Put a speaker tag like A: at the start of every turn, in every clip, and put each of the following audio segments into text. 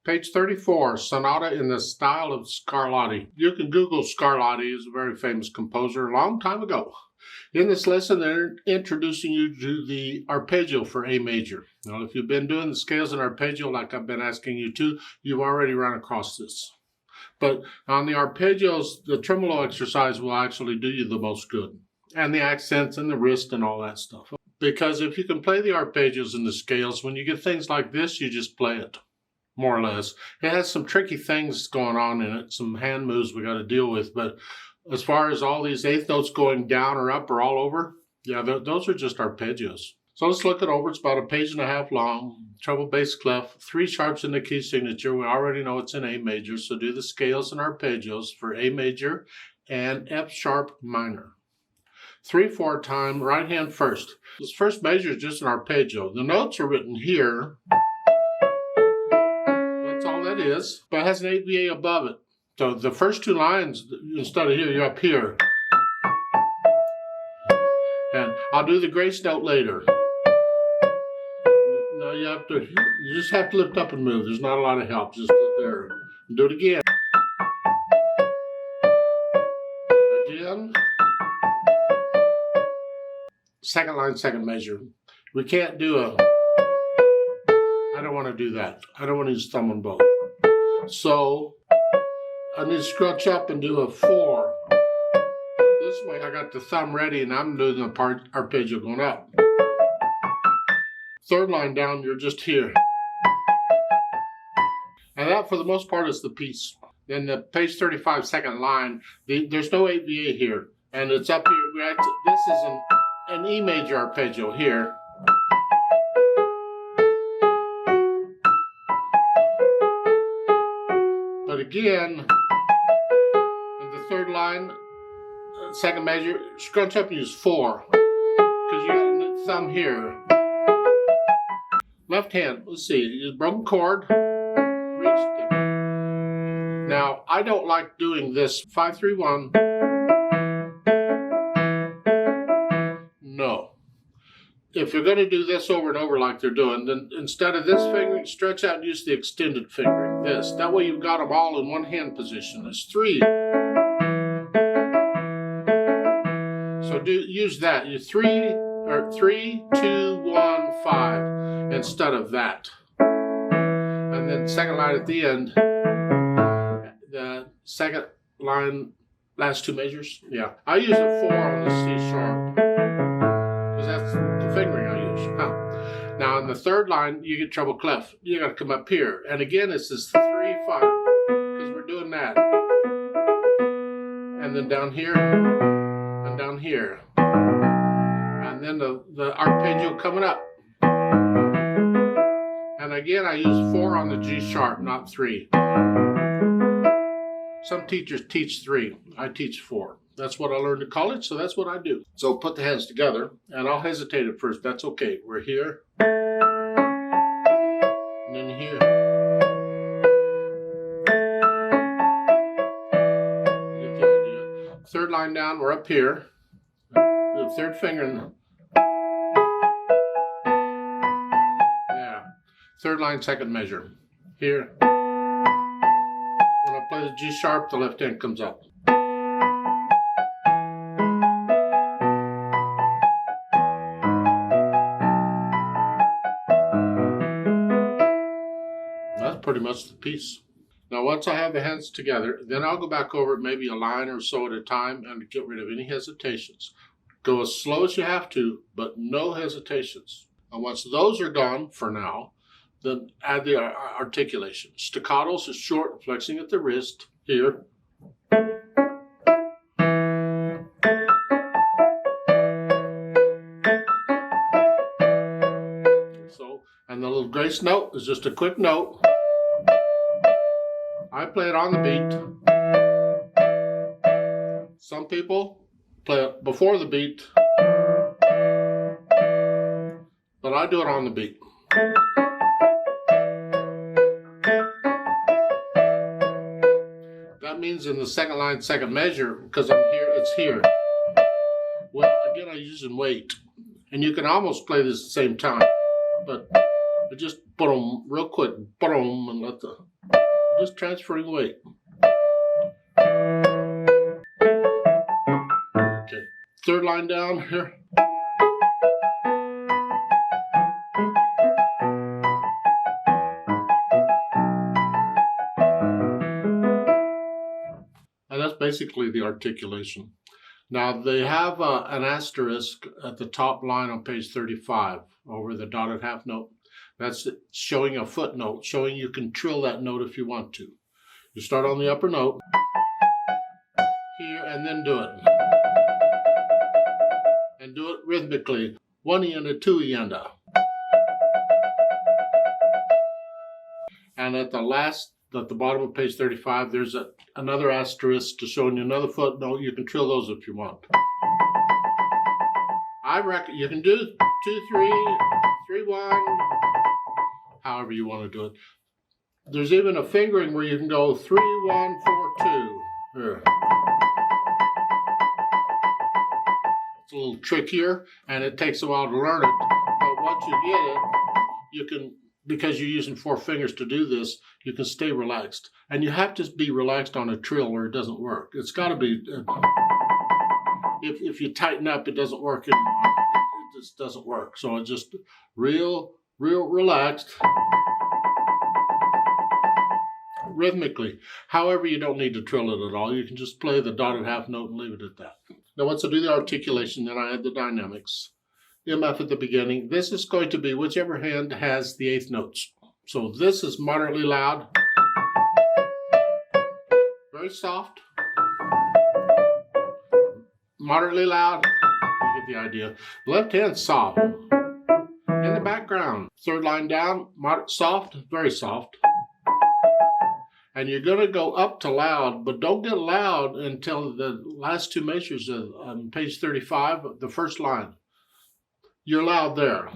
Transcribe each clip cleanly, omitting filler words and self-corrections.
A: Page 34, Sonata in the Style of Scarlatti. You can Google Scarlatti. He's a very famous composer a long time ago. In this lesson, they're introducing you to the arpeggio for A major. Now, if you've been doing the scales and arpeggio like I've been asking you to, you've already run across this. But on the arpeggios, the tremolo exercise will actually do you the most good. And the accents and the wrist and all that stuff. Because if you can play the arpeggios and the scales, when you get things like this, you just play it. More or less. It has some tricky things going on in it, some hand moves we got to deal with, but as far as all these eighth notes going down or up or all over, yeah, those are just arpeggios. So let's look it over. It's about a page and a half long. Treble, bass, clef, 3 sharps in the key signature. We already know it's in A major, so do the scales and arpeggios for A major and F sharp minor. 3/4 time, right hand first. This first measure is just an arpeggio. The notes are written here. That is, but it has an 8 VA above it. So the first 2 lines, instead of here, you're up here. And I'll do the grace note later. Now you just have to lift up and move. There's not a lot of help. Just there. Do it again. Again. Second line, second measure. We can't do I don't want to do that. I don't want to use thumb on both. So I need to scrunch up and do a 4. This way I got the thumb ready and I'm doing the arpeggio going up. Third line down, you're just here. And that for the most part is the piece. Then the page 35 second line, there's no 8 VA here. And it's up here. This is an E major arpeggio here. But again, in the third line, second measure, scrunch up and use 4. Because you got a thumb here. Left hand, let's see, broken chord, reached it. Now, I don't like doing this 5-3-1. No. If you're going to do this over and over like they're doing, then instead of this fingering, stretch out and use the extended fingering, this. That way you've got them all in one hand position. There's 3. So use that. You 3, 2, 1, 5 instead of that. And then second line at the end, the second line, last 2 measures. Yeah. I use a 4 on the C sharp. Because that's the fingering I use. Now in the third line, you get treble clef. You got to come up here. And again, it's this 3, 5. Because we're doing that. And then down here. And down here. And then the arpeggio coming up. And again, I use 4 on the G sharp, not 3. Some teachers teach 3. I teach 4. That's what I learned in college, so that's what I do. So put the hands together, and I'll hesitate at first. That's okay. We're here. And then here. You get the idea. Third line down, we're up here. The third finger. Yeah. Third line, second measure. Here. When I play the G sharp, the left hand comes up. That's pretty much the piece. Now once I have the hands together, then I'll go back over it maybe a line or so at a time and get rid of any hesitations. Go as slow as you have to, but no hesitations. And once those are gone for now, then add the articulation. Staccatos is short, flexing at the wrist, here. So, and the little grace note is just a quick note. I play it on the beat. Some people play it before the beat, but I do it on the beat. That means in the second line, second measure, because I'm here, it's here. Well, again, I use in weight. And you can almost play this at the same time. But But just boom, real quick, boom, and let the, just transferring weight. Okay, third line down here. And that's basically the articulation. Now they have an asterisk at the top line on page 35 over the dotted half note. That's showing a footnote, showing you can trill that note if you want to. You start on the upper note here and then do it. And do it rhythmically. 1 ienda, 2 ienda. And at the bottom of page 35, there's another asterisk to show you another footnote. You can trill those if you want. I reckon you can do 2, 3, 3, 1, however you want to do it. There's even a fingering where you can go 3, 1, 4, 2. Here. It's a little trickier, and it takes a while to learn it. But once you get it, you can, because you're using 4 fingers to do this, you can stay relaxed. And you have to be relaxed on a trill or it doesn't work. It's got to be, if you tighten up, it doesn't work anymore. It just doesn't work. So it's just real relaxed. Rhythmically. However, you don't need to trill it at all. You can just play the dotted half note and leave it at that. Now once I do the articulation, then I add the dynamics. MF at the beginning. This is going to be whichever hand has the 8th notes. So this is moderately loud, very soft, moderately loud. You get the idea. Left hand soft. In the background, third line down, soft, very soft. And you're going to go up to loud, but don't get loud until the last 2 measures on page 35, the first line. You're loud there.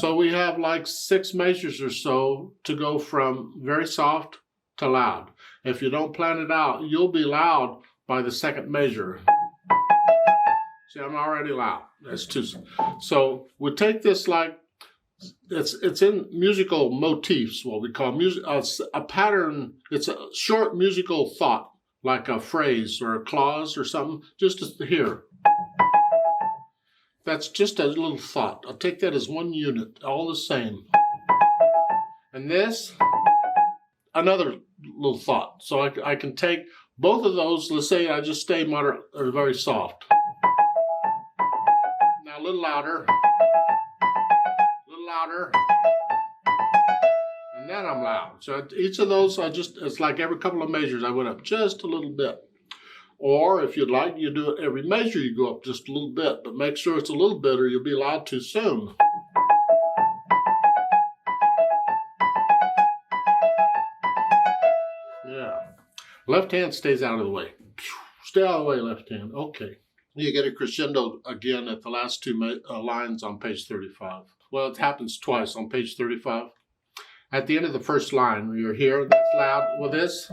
A: So we have like 6 measures or so to go from very soft to loud. If you don't plan it out, you'll be loud by the 2nd measure. See, I'm already loud. That's 2. So we take this like, it's in musical motifs, what we call music, a pattern. It's a short musical thought, like a phrase or a clause or something, just to hear. That's just a little thought. I'll take that as 1 unit, all the same. And this, another little thought. So I can take both of those. Let's say I just stay moderate or very soft. Now a little louder. Louder, and then I'm loud. So each of those, it's like every couple of measures I went up just a little bit. Or if you'd like, you do it every measure, you go up just a little bit, but make sure it's a little bit or you'll be loud too soon. Yeah. Left hand stays out of the way. Stay out of the way, left hand. Okay. You get a crescendo again at the last 2 lines on page 35. Well, it happens twice on page 35. At the end of the first line, when you're here, that's loud. Well, this,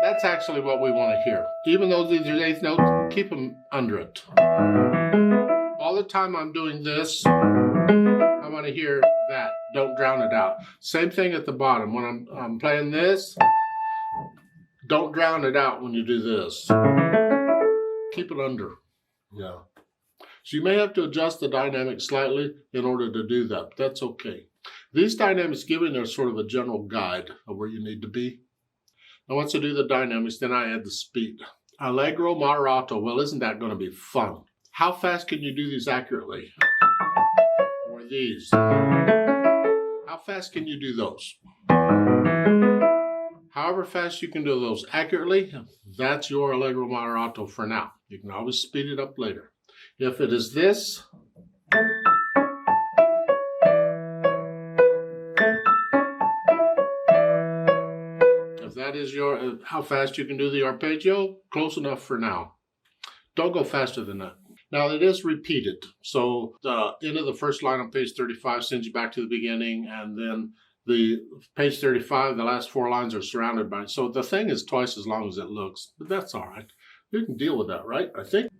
A: that's actually what we want to hear. Even though these are 8th notes, keep them under it. All the time I'm doing this, I want to hear that. Don't drown it out. Same thing at the bottom. When I'm playing this, don't drown it out when you do this. Keep it under. Yeah. So you may have to adjust the dynamics slightly in order to do that. But that's okay. These dynamics given are sort of a general guide of where you need to be. Now once I do the dynamics, then I add the speed. Allegro, moderato. Well, isn't that going to be fun? How fast can you do these accurately? Or these? How fast can you do those? However fast you can do those accurately, that's your allegro moderato for now. You can always speed it up later. If it is this, if that is your, how fast you can do the arpeggio, close enough for now. Don't go faster than that. Now it is repeated. So the end of the first line on page 35 sends you back to the beginning, and then the page 35, the last 4 lines are surrounded by it. So the thing is twice as long as it looks, but that's all right. You can deal with that, right? I think.